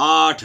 8,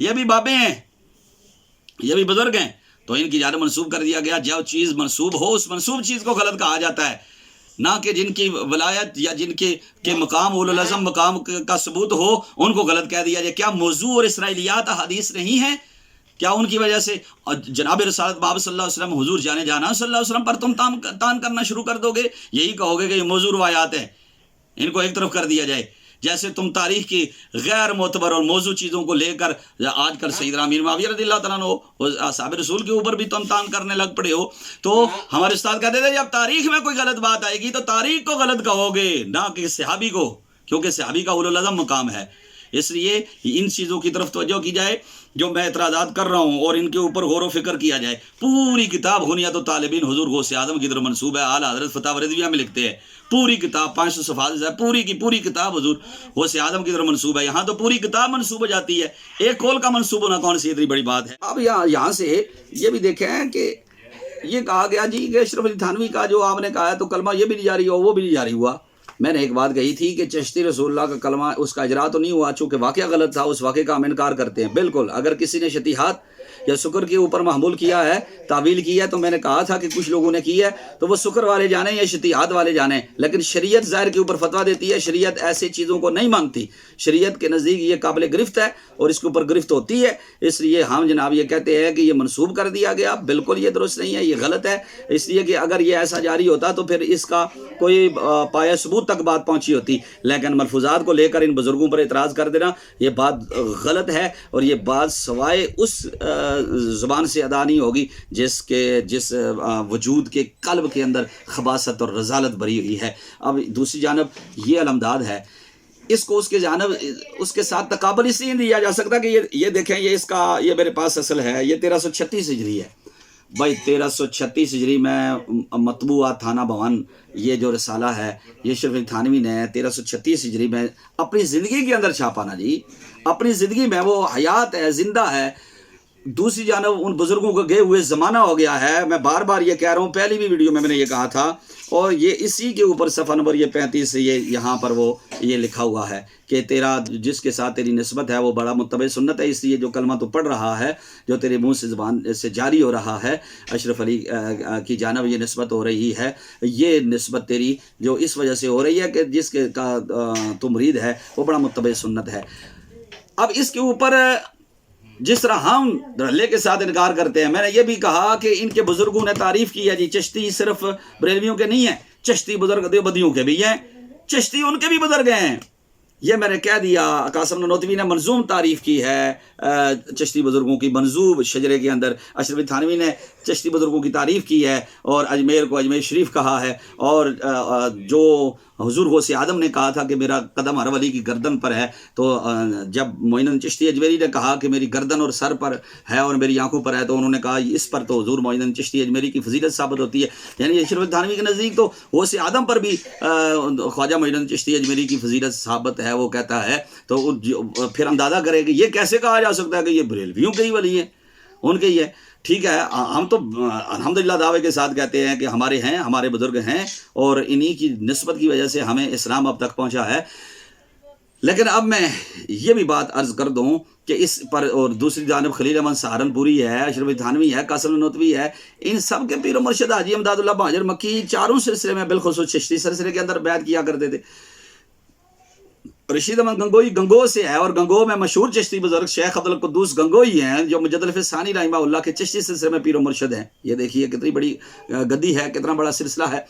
یہ بھی بابے ہیں، یہ بھی بزرگ ہیں، تو ان کی جانب منسوب کر دیا گیا۔ جو چیز منسوب ہو اس منسوب چیز کو غلط کہا جاتا ہے، نہ کہ جن کی ولایت یا جن کے مقام اولو العزم مقام کا ثبوت ہو ان کو غلط کہہ دیا جائے۔ کیا موضوع اور اسرائیلیات حدیث نہیں ہیں؟ کیا ان کی وجہ سے جناب رسالت باب صلی اللہ علیہ وسلم حضور جانے جانا صلی اللہ علیہ وسلم پر تم تان کرنا شروع کر دو گے؟ یہی کہو گے کہ یہ موضوع روایات ہیں، ان کو ایک طرف کر دیا جائے۔ جیسے تم تاریخ کی غیر معتبر اور موضوع چیزوں کو لے کر آج کل سیدنا امیر معاویہ رضی اللہ تعالیٰ عنہ اصحاب رسول کے اوپر بھی تم تان کرنے لگ پڑے ہو۔ تو ہمارے استاد کہتے تھے جب تاریخ میں کوئی غلط بات آئے گی تو تاریخ کو غلط کہو گے، نہ کہ صحابی کو، کیونکہ صحابی کا اولو العزم مقام ہے۔ اس لیے ان چیزوں کی طرف توجہ کی جائے جو میں اعتراضات کر رہا ہوں، اور ان کے اوپر غور و فکر کیا جائے۔ پوری کتاب غنیت الطالبین حضور غوث اعظم کی طرف منسوب ہے، اعلیٰ حضرت فتح رضویہ میں لکھتے ہیں۔ پوری کتاب 500 صفحات ہے، پوری کی پوری کتاب حضور غوث اعظم کی طرف منسوب ہے۔ یہاں تو پوری کتاب منسوب ہو جاتی ہے، ایک قول کا منسوب ہونا کون سی اتنی بڑی بات ہے؟ اب یہاں سے یہ بھی دیکھیں کہ یہ کہا گیا جی کہ اشرف علی تھانوی کا جو آپ نے کہا ہے تو کلمہ یہ بھی نہیں جاری ہوا وہ بھی نہیں جاری ہوا۔ میں نے ایک بات کہی تھی کہ چشتی رسول اللہ کا کلمہ اس کا اجرا تو نہیں ہوا، چونکہ واقعہ غلط تھا، اس واقعے کا ہم انکار کرتے ہیں بالکل۔ اگر کسی نے شتیحات یا سکر کے اوپر محمول کیا ہے، تعویل کی ہے، تو میں نے کہا تھا کہ کچھ لوگوں نے کی ہے تو وہ سکر والے جانے یا شتیحات والے جانے، لیکن شریعت ظاہر کے اوپر فتویٰ دیتی ہے، شریعت ایسے چیزوں کو نہیں مانگتی۔ شریعت کے نزدیک یہ قابل گرفت ہے اور اس کے اوپر گرفت ہوتی ہے، اس لیے ہم جناب یہ کہتے ہیں کہ یہ منسوب کر دیا گیا، بالکل یہ درست نہیں ہے، یہ غلط ہے۔ اس لیے کہ اگر یہ ایسا جاری ہوتا تو پھر اس کا کوئی پایہ ثبوت تک بات پہنچی ہوتی، لیکن ملفوظات کو لے کر ان بزرگوں پر اعتراض کر دینا یہ بات غلط ہے، اور یہ بات سوائے اس زبان سے ادا نہیں ہوگی جس وجود کے قلب کے اندر خباثت اور رذالت بری ہوئی ہے۔ اب دوسری جانب یہ علمداد ہے، اس کو اس کے جانب اس کے ساتھ تقابل اس لیے نہیں دیا جا سکتا کہ یہ دیکھیں یہ میرے پاس اصل ہے، یہ 1336 ہجری ہے۔ بھائی 1336 ہجری میں مطبوعہ تھانہ بھون یہ جو رسالہ ہے یہ اشرف علی تھانوی نے 1336 ہجری میں اپنی زندگی کے اندر چھاپا نا جی، اپنی زندگی میں وہ حیات ہے، زندہ ہے۔ دوسری جانب ان بزرگوں کو گئے ہوئے زمانہ ہو گیا ہے۔ میں بار بار یہ کہہ رہا ہوں، پہلی بھی ویڈیو میں نے یہ کہا تھا، اور یہ اسی کے اوپر صفحہ نمبر یہ 35 سے یہاں پر وہ یہ لکھا ہوا ہے کہ تیرا جس کے ساتھ تیری نسبت ہے وہ بڑا متبع سنت ہے، اس لیے جو کلمہ تو پڑھ رہا ہے، جو تیرے منہ سے زبان سے جاری ہو رہا ہے، اشرف علی کی جانب یہ نسبت ہو رہی ہے، یہ نسبت تیری جو اس وجہ سے ہو رہی ہے کہ جس کے کا تو مرید ہے وہ بڑا متبع سنت ہے۔ اب اس کے اوپر جس طرح ہم دھڑلے کے ساتھ انکار کرتے ہیں، میں نے یہ بھی کہا کہ ان کے بزرگوں نے تعریف کی ہے جی، چشتی صرف بریلویوں کے نہیں ہیں، چشتی بزرگ دیوبندیوں کے بھی ہیں، چشتی ان کے بھی بزرگ ہیں۔ یہ میں نے کہہ دیا۔ قاسم نانوتوی نے منظوم تعریف کی ہے چشتی بزرگوں کی، منظوم شجرے کے اندر اشرف علی تھانوی نے چشتی بزرگوں کی تعریف کی ہے، اور اجمیر کو اجمیر شریف کہا ہے، اور جو حضور غوث اعظم نے کہا تھا کہ میرا قدم ہر ولی کی گردن پر ہے، تو جب معین الدین چشتی اجمیری نے کہا کہ میری گردن اور سر پر ہے اور میری آنکھوں پر ہے، تو انہوں نے کہا اس پر تو حضور معین الدین چشتی اجمیری کی فضیلت ثابت ہوتی ہے۔ یعنی اشرف علی تھانوی کے نزدیک تو غوث اعظم پر بھی خواجہ معین الدین چشتی اجمیری کی فضیلت ثابت ہے، وہ کہتا ہے، تو پھر اندازہ کرے کہ یہ کیسے کہا جا سکتا ہے کہ یہ بریلویوں کے ہی ولی ہیں، ان کے ہی ہے۔ ٹھیک ہے، ہم تو الحمدللہ دعوے کے ساتھ کہتے ہیں کہ ہمارے ہیں، ہمارے بزرگ ہیں، اور انہی کی نسبت کی وجہ سے ہمیں اسلام اب تک پہنچا ہے۔ لیکن اب میں یہ بھی بات عرض کر دوں کہ اس پر، اور دوسری جانب خلیل احمد سہارنپوری ہے، اشرف علی تھانوی ہے، قاسم نانوتوی ہے، ان سب کے پیر و مرشد حاجی امداد اللہ مہاجر مکی چاروں سلسلے میں بالخصوص چشتی سلسلے کے اندر بیعت کیا کرتے تھے۔ رشید احمد گنگوئی گنگو سے ہے، اور گنگو میں مشہور چشتی بزرگ شیخ عبدالقدوس گنگوئی ہیں، جو مجدد ثانی رحمہ اللہ کے چشتی سلسلے میں پیر و مرشد ہیں۔ یہ دیکھیے کتنی بڑی گدی ہے، کتنا بڑا سلسلہ ہے۔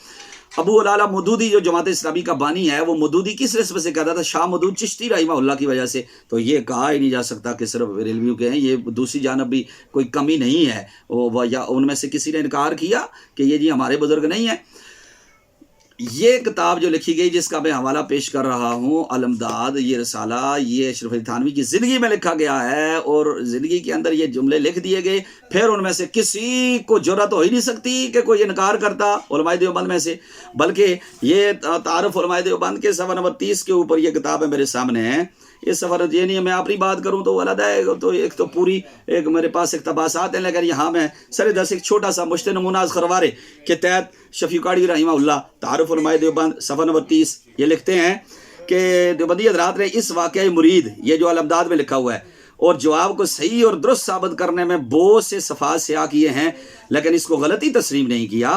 ابو العلا مودودی جو جماعت اسلامی کا بانی ہے، وہ مودودی کس نسبت سے کہتا تھا؟ شاہ مودود چشتی رحمہ اللہ کی وجہ سے۔ تو یہ کہا ہی نہیں جا سکتا کہ صرف بریلویوں کے ہیں، یہ دوسری جانب بھی کوئی کمی نہیں ہے، یا ان میں سے کسی نے انکار کیا کہ یہ جی ہمارے بزرگ نہیں ہیں۔ یہ کتاب جو لکھی گئی جس کا میں حوالہ پیش کر رہا ہوں، علمداد، یہ رسالہ، یہ اشرف علی تھانوی کی زندگی میں لکھا گیا ہے، اور زندگی کے اندر یہ جملے لکھ دیے گئے، پھر ان میں سے کسی کو جرأت ہو ہی نہیں سکتی کہ کوئی انکار کرتا علماء دیوبند میں سے، بلکہ یہ تعارف علماء دیوبند کے صفحہ نمبر 30 کے اوپر یہ کتاب ہے میرے سامنے ہے۔ یہ سفر یہ نہیں ہے، میں اپنی بات کروں تو علیحدہ ہے، تو ایک تو پوری ایک میرے پاس اقتباسات ہیں، لیکن یہاں میں سر دس ایک چھوٹا سا مشت نمونہ از خروارے کے تحت شفیع قاڑی رحمہ اللہ تعارف علماء دیوبند صفحہ نمبر 30 یہ لکھتے ہیں کہ دیوبندی حضرات نے اس واقعہ مرید، یہ جو علمداد میں لکھا ہوا ہے، اور جواب کو صحیح اور درست ثابت کرنے میں بہت سے صفحات سیاہ کیے ہیں، لیکن اس کو غلطی تسلیم نہیں کیا۔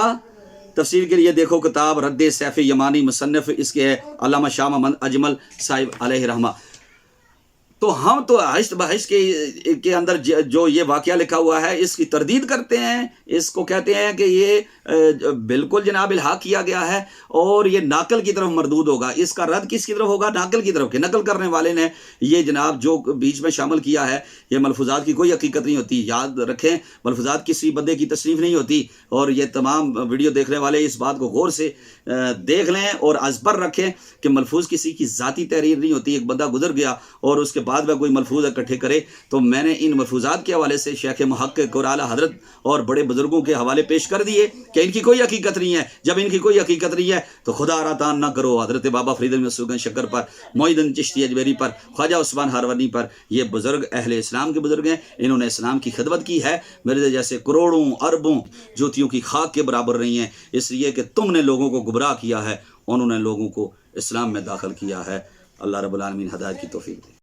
تفسیر کے لیے دیکھو کتاب رد سیف یمانی، مصنف اس کے علامہ شاہ محمد اجمل صاحب علیہ رحمہ۔ تو ہم تو حشت بحث کے اندر جو یہ واقعہ لکھا ہوا ہے اس کی تردید کرتے ہیں، اس کو کہتے ہیں کہ یہ بالکل جناب الحاق کیا گیا ہے اور یہ ناقل کی طرف مردود ہوگا۔ اس کا رد کس کی طرف ہوگا؟ ناقل کی طرف، کہ نقل کرنے والے نے یہ جناب جو بیچ میں شامل کیا ہے، یہ ملفوظات کی کوئی حقیقت نہیں ہوتی۔ یاد رکھیں، ملفوظات کسی بندے کی تصریف نہیں ہوتی، اور یہ تمام ویڈیو دیکھنے والے اس بات کو غور سے دیکھ لیں اور ازبر رکھیں کہ ملفوظ کسی کی ذاتی تحریر نہیں ہوتی۔ ایک بندہ گزر گیا اور اس کے بعد میں کوئی ملفوظ اکٹھے کرے، تو میں نے ان ملفوظات کے حوالے سے شیخ محقق اور اعلیٰ حضرت اور بڑے بزرگوں کے حوالے پیش کر دیے کہ ان کی کوئی حقیقت نہیں ہے۔ جب ان کی کوئی حقیقت نہیں ہے تو خدا را تان نہ کرو حضرت بابا فرید مسعود شکر پر، معید الدین چشتی اجمیری پر، خواجہ عثمان ہارونی پر۔ یہ بزرگ اہل اسلام کے بزرگ ہیں، انہوں نے اسلام کی خدمت کی ہے، میرے جیسے کروڑوں اربوں جوتیوں کی خاک کے برابر نہیں ہیں، اس لیے کہ تم نے لوگوں کو گمراہ کیا ہے، انہوں نے لوگوں کو اسلام میں داخل کیا ہے۔ اللہ رب العالمین ہدایت کی توفیق دے۔